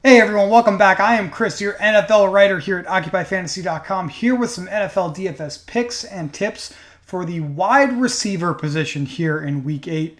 Hey everyone, welcome back. I am Chris, your NFL writer here at OccupyFantasy.com, here with some NFL DFS picks and tips for the wide receiver position here in Week 8.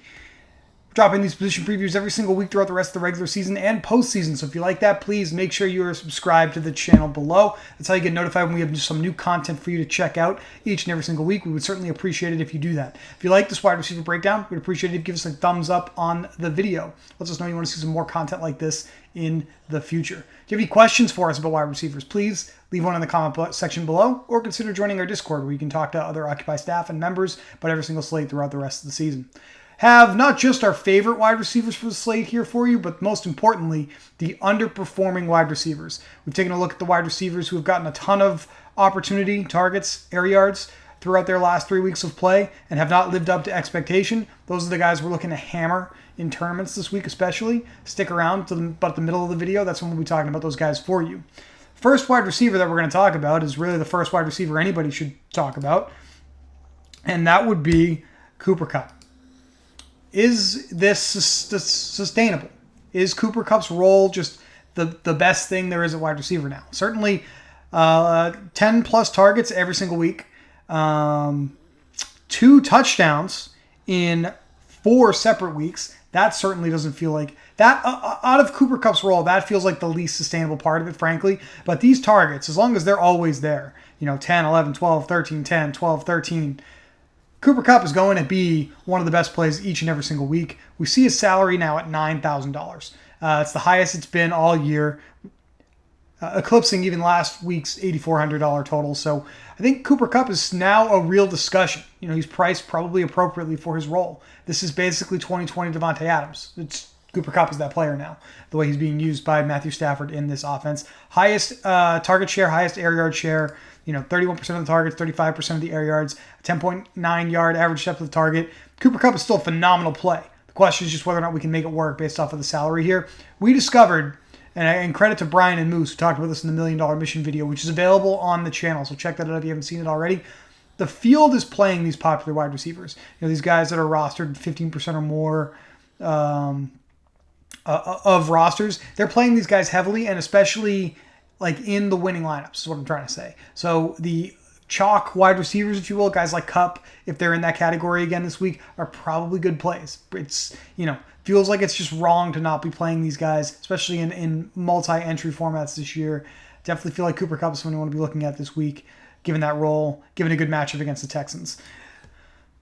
Dropping these position previews every single week throughout the rest of the regular season and postseason. So if you like that, please make sure you are subscribed to the channel below. That's how you get notified when we have some new content for you to check out each and every single week. We would certainly appreciate it if you do that. If you like this wide receiver breakdown, we'd appreciate it if you give us a thumbs up on the video. Let us know you want to see some more content like this in the future. If you have any questions for us about wide receivers, please leave one in the comment section below or consider joining our Discord where you can talk to other Occupy staff and members about every single slate throughout the rest of the season. Have not just our favorite wide receivers for the slate here for you, but most importantly, the underperforming wide receivers. We've taken a look at the wide receivers who have gotten a ton of opportunity, targets, air yards throughout their last 3 weeks of play and have not lived up to expectation. Those are the guys we're looking to hammer in tournaments this week especially. Stick around to about the middle of the video. That's when we'll be talking about those guys for you. First wide receiver that we're going to talk about is really the first wide receiver anybody should talk about, and that would be Cooper Kupp. Is this sustainable? Is Cooper Kupp's role just the best thing there is at wide receiver now? Certainly 10 plus targets every single week. 2 touchdowns in 4 separate weeks. That certainly doesn't feel like that out of Cooper Kupp's role. That feels like the least sustainable part of it, frankly. But these targets, as long as they're always there, 10, 11, 12, 13, 10, 12, 13, Cooper Kupp is going to be one of the best plays each and every single week. We see his salary now at $9,000. It's the highest it's been all year, eclipsing even last week's $8,400 total. So I think Cooper Kupp is now a real discussion. He's priced probably appropriately for his role. This is basically 2020 Davante Adams. Cooper Kupp is that player now, the way he's being used by Matthew Stafford in this offense. Highest target share, highest air yard share, 31% of the targets, 35% of the air yards, 10.9 yard average depth of the target. Cooper Kupp is still a phenomenal play. The question is just whether or not we can make it work based off of the salary here. We discovered, and credit to Brian and Moose, who talked about this in the $1 Million Mission video, which is available on the channel, so check that out if you haven't seen it already. The field is playing these popular wide receivers. These guys that are rostered 15% or more of rosters, they're playing these guys heavily, and especially like in the winning lineups is what I'm trying to say. So the chalk wide receivers, if you will, guys like Kupp, if they're in that category again this week, are probably good plays. It's, feels like it's just wrong to not be playing these guys, especially in multi-entry formats this year. Definitely feel like Cooper Kupp is someone you want to be looking at this week, given that role, given a good matchup against the Texans.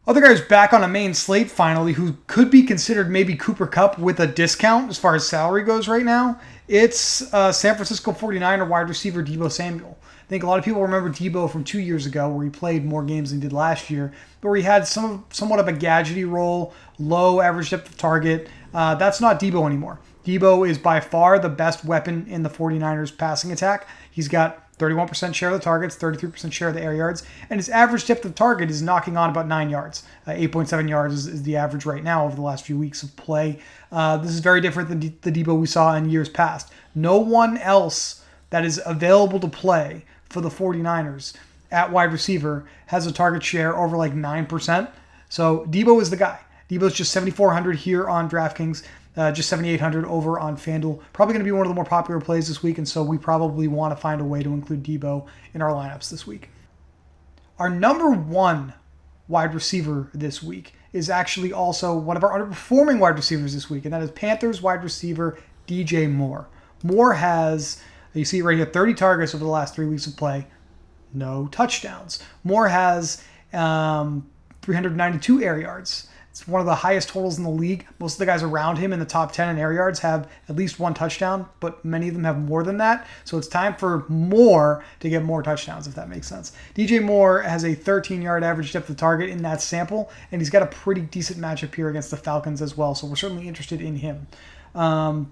Other guys back on a main slate finally who could be considered maybe Cooper Kupp with a discount as far as salary goes right now. It's San Francisco 49er wide receiver Divo Samuel. I think a lot of people remember Divo from 2 years ago where he played more games than he did last year, but where he had somewhat of a gadgety role, low average depth of target. That's not Divo anymore. Divo is by far the best weapon in the 49ers passing attack. He's got 31% share of the targets, 33% share of the air yards, and his average depth of target is knocking on about 9 yards. 8.7 yards is the average right now over the last few weeks of play. This is very different than the Divo we saw in years past. No one else that is available to play for the 49ers at wide receiver has a target share over like 9%. So Divo is the guy. Divo's just 7,400 here on DraftKings. Just 7,800 over on FanDuel. Probably going to be one of the more popular plays this week, and so we probably want to find a way to include Divo in our lineups this week. Our number 1 wide receiver this week is actually also one of our underperforming wide receivers this week, and that is Panthers wide receiver DJ Moore. Moore has, you see it right here, 30 targets over the last 3 weeks of play, no touchdowns. Moore has 392 air yards. It's one of the highest totals in the league. Most of the guys around him in the top 10 in air yards have at least 1 touchdown, but many of them have more than that. So it's time for Moore to get more touchdowns, if that makes sense. DJ Moore has a 13-yard average depth of target in that sample, and he's got a pretty decent matchup here against the Falcons as well, so we're certainly interested in him. Jamar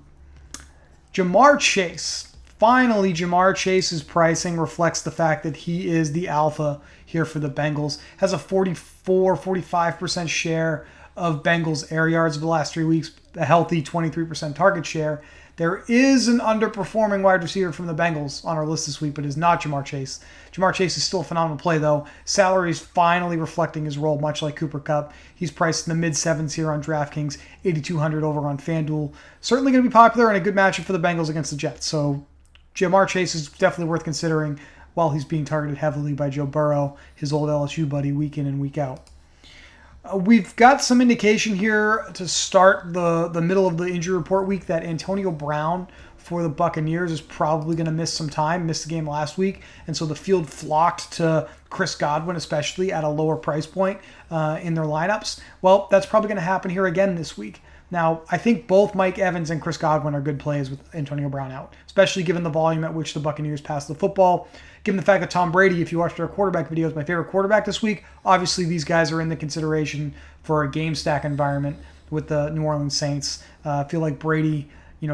Chase. Finally, Jamar Chase's pricing reflects the fact that he is the alpha here for the Bengals. Has a 45% share of Bengals air yards over the last 3 weeks, a healthy 23% target share. There is an underperforming wide receiver from the Bengals on our list this week, but is not Jamar Chase. Jamar Chase is still a phenomenal play, though. Salary is finally reflecting his role, much like Cooper Kupp. He's priced in the mid-sevens here on DraftKings, 8,200 over on FanDuel. Certainly going to be popular and a good matchup for the Bengals against the Jets. So Jamar Chase is definitely worth considering while he's being targeted heavily by Joe Burrow, his old LSU buddy, week in and week out. We've got some indication here to start the middle of the injury report week that Antonio Brown for the Buccaneers is probably going to miss some time, missed the game last week, and so the field flocked to Chris Godwin, especially at a lower price point in their lineups. Well, that's probably going to happen here again this week. Now, I think both Mike Evans and Chris Godwin are good plays with Antonio Brown out, especially given the volume at which the Buccaneers pass the football. Given the fact that Tom Brady, if you watched our quarterback video, is my favorite quarterback this week, obviously these guys are in the consideration for a game stack environment with the New Orleans Saints. I feel like Brady,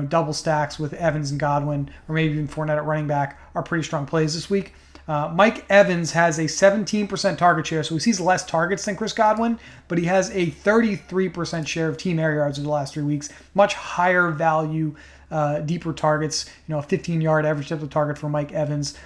double stacks with Evans and Godwin, or maybe even Fournette at running back, are pretty strong plays this week. Mike Evans has a 17% target share, so he sees less targets than Chris Godwin, but he has a 33% share of team air yards over the last 3 weeks. Much higher value, deeper targets, a 15-yard average depth of target for Mike Evans.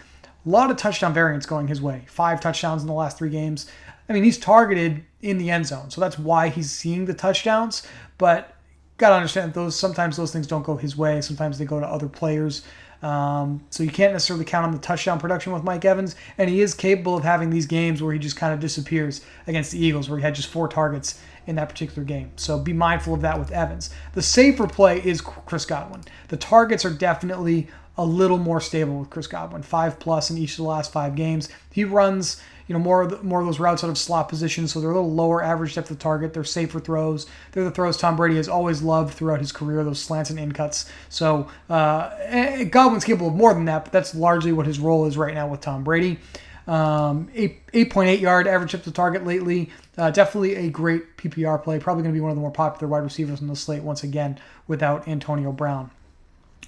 A lot of touchdown variance going his way. 5 touchdowns in the last 3 games. I mean, he's targeted in the end zone, so that's why he's seeing the touchdowns, but got to understand that sometimes those things don't go his way. Sometimes they go to other players. So you can't necessarily count on the touchdown production with Mike Evans, and he is capable of having these games where he just kind of disappears against the Eagles, where he had just 4 targets in that particular game. So be mindful of that with Evans. The safer play is Chris Godwin. The targets are definitely a little more stable with Chris Godwin, 5+ in each of the last 5 games. He runs more of those routes out of slot positions, so they're a little lower average depth of target. They're safer throws. They're the throws Tom Brady has always loved throughout his career, those slants and in cuts. So Godwin's capable of more than that, but that's largely what his role is right now with Tom Brady. 8.8 yard average depth of target lately. Definitely a great PPR play. Probably going to be one of the more popular wide receivers on the slate once again without Antonio Brown.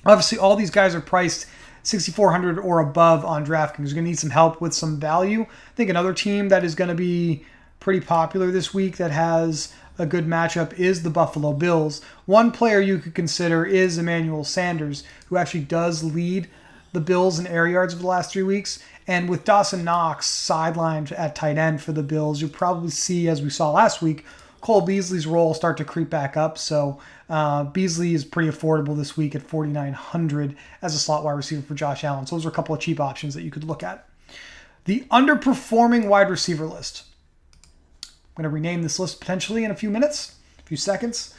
Obviously, all these guys are priced 6,400 or above on DraftKings. You're going to need some help with some value. I think another team that is going to be pretty popular this week that has a good matchup is the Buffalo Bills. One player you could consider is Emmanuel Sanders, who actually does lead the Bills in air yards over the last 3 weeks. And with Dawson Knox sidelined at tight end for the Bills, you'll probably see, as we saw last week, Cole Beasley's role start to creep back up. So Beasley is pretty affordable this week at 4,900 as a slot wide receiver for Josh Allen. So those are a couple of cheap options that you could look at. The underperforming wide receiver list. I'm going to rename this list potentially in a few seconds.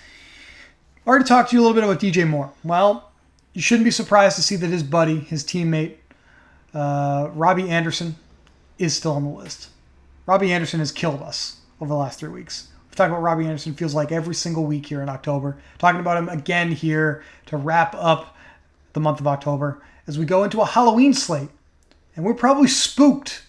I already talked to you a little bit about DJ Moore. Well, you shouldn't be surprised to see that his buddy, his teammate, Robbie Anderson, is still on the list. Robbie Anderson has killed us over the last 3 weeks. We've talked about Robbie Anderson, feels like every single week here in October. Talking about him again here to wrap up the month of October as we go into a Halloween slate. And we're probably spooked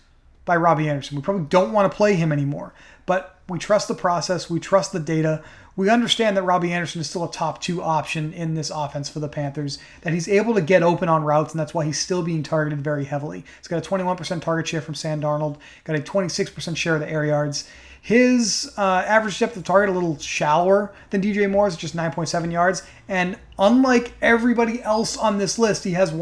by Robbie Anderson. We probably don't want to play him anymore. But we trust the process. We trust the data. We understand that Robbie Anderson is still a top 2 option in this offense for the Panthers, that he's able to get open on routes, and that's why he's still being targeted very heavily. He's got a 21% target share from Sam Darnold, got a 26% share of the air yards. His average depth of target a little shallower than DJ Moore's, just 9.7 yards. And unlike everybody else on this list, he has at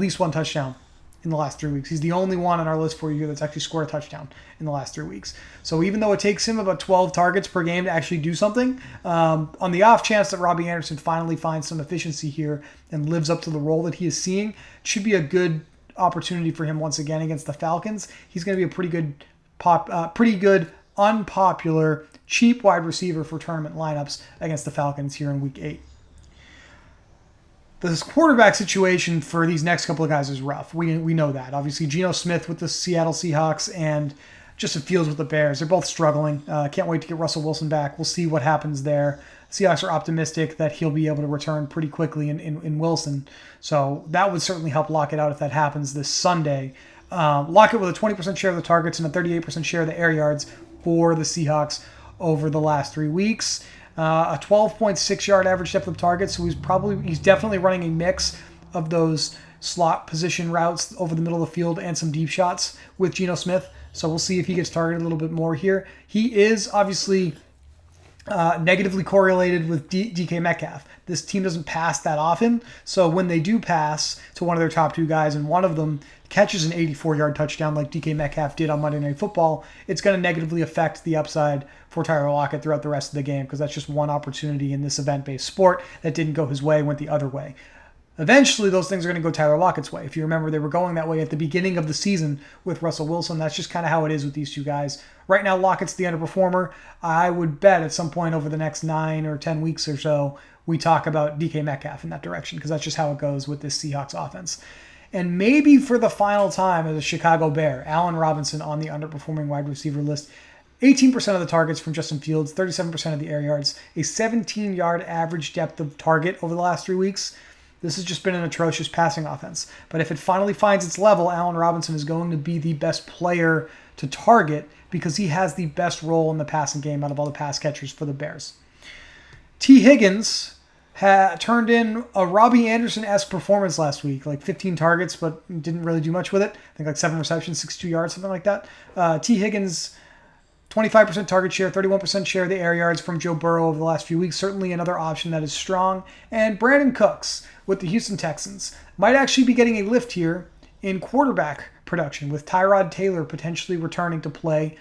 least one touchdown in the last 3 weeks. He's the only one on our list for you that's actually scored a touchdown in the last 3 weeks. So even though it takes him about 12 targets per game to actually do something, on the off chance that Robbie Anderson finally finds some efficiency here and lives up to the role that he is seeing, it should be a good opportunity for him once again against the Falcons. He's going to be a pretty good unpopular, cheap wide receiver for tournament lineups against the Falcons here in Week 8. This quarterback situation for these next couple of guys is rough. We know that. Obviously, Geno Smith with the Seattle Seahawks and Justin Fields with the Bears. They're both struggling. Can't wait to get Russell Wilson back. We'll see what happens there. Seahawks are optimistic that he'll be able to return pretty quickly in Wilson. So that would certainly help lock it out if that happens this Sunday. Lock it with a 20% share of the targets and a 38% share of the air yards for the Seahawks over the last 3 weeks. A 12.6 yard average depth of target, so he's definitely running a mix of those slot position routes over the middle of the field and some deep shots with Geno Smith. So we'll see if he gets targeted a little bit more here. He is obviously negatively correlated with DK Metcalf. This team doesn't pass that often, so when they do pass to one of their top two guys and one of them catches an 84-yard touchdown like DK Metcalf did on Monday Night Football, it's going to negatively affect the upside for Tyler Lockett throughout the rest of the game because that's just one opportunity in this event-based sport that didn't go his way, went the other way. Eventually, those things are going to go Tyler Lockett's way. If you remember, they were going that way at the beginning of the season with Russell Wilson. That's just kind of how it is with these two guys. Right now, Lockett's the underperformer. I would bet at some point over the next 9 or 10 weeks or so, we talk about DK Metcalf in that direction because that's just how it goes with this Seahawks offense. And maybe for the final time as a Chicago Bear, Allen Robinson on the underperforming wide receiver list. 18% of the targets from Justin Fields, 37% of the air yards, a 17-yard average depth of target over the last 3 weeks. This has just been an atrocious passing offense. But if it finally finds its level, Allen Robinson is going to be the best player to target because he has the best role in the passing game out of all the pass catchers for the Bears. T. Higgins turned in a Robbie Anderson-esque performance last week, like 15 targets, but didn't really do much with it. I think like 7 receptions, 62 yards, something like that. T. Higgins, 25% target share, 31% share of the air yards from Joe Burrow over the last few weeks. Certainly another option that is strong. And Brandon Cooks with the Houston Texans might actually be getting a lift here in quarterback production with Tyrod Taylor potentially returning to play.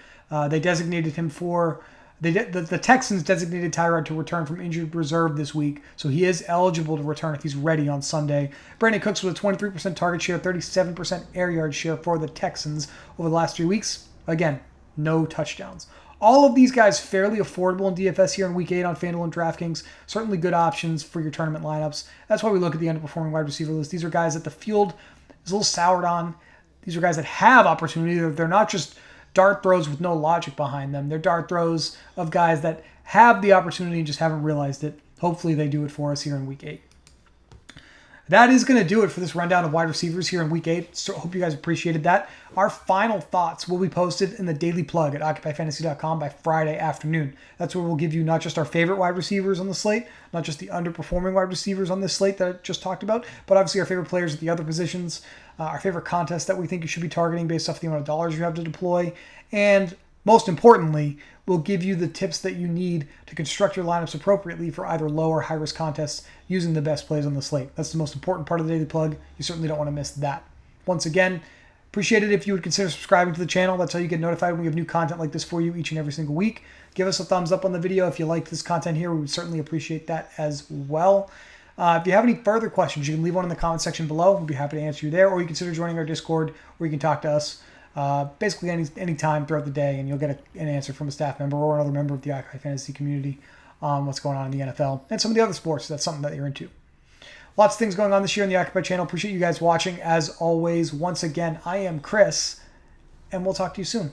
They designated him for... The Texans designated Tyrod to return from injured reserve this week, so he is eligible to return if he's ready on Sunday. Brandon Cooks with a 23% target share, 37% air yard share for the Texans over the last 3 weeks. Again, no touchdowns. All of these guys fairly affordable in DFS here in Week 8 on FanDuel and DraftKings. Certainly good options for your tournament lineups. That's why we look at the underperforming wide receiver list. These are guys that the field is a little soured on. These are guys that have opportunity. They're not just dart throws with no logic behind them. They're dart throws of guys that have the opportunity and just haven't realized it. Hopefully they do it for us here in Week 8. That is going to do it for this rundown of wide receivers here in Week 8. So hope you guys appreciated that. Our final thoughts will be posted in the daily plug at OccupyFantasy.com by Friday afternoon. That's where we'll give you not just our favorite wide receivers on the slate, not just the underperforming wide receivers on this slate that I just talked about, but obviously our favorite players at the other positions, our favorite contests that we think you should be targeting based off the amount of dollars you have to deploy, and most importantly, we'll give you the tips that you need to construct your lineups appropriately for either low or high-risk contests using the best plays on the slate. That's the most important part of the daily plug. You certainly don't want to miss that. Once again, appreciate it if you would consider subscribing to the channel. That's how you get notified when we have new content like this for you each and every single week. Give us a thumbs up on the video if you like this content here. We would certainly appreciate that as well. If you have any further questions, you can leave one in the comment section below. We'll be happy to answer you there, or you consider joining our Discord where you can talk to us basically any time throughout the day, and you'll get an answer from a staff member or another member of the Occupy Fantasy community on what's going on in the NFL and some of the other sports. That's something that you're into. Lots of things going on this year on the Occupy channel. Appreciate you guys watching. As always, once again, I am Chris, and we'll talk to you soon.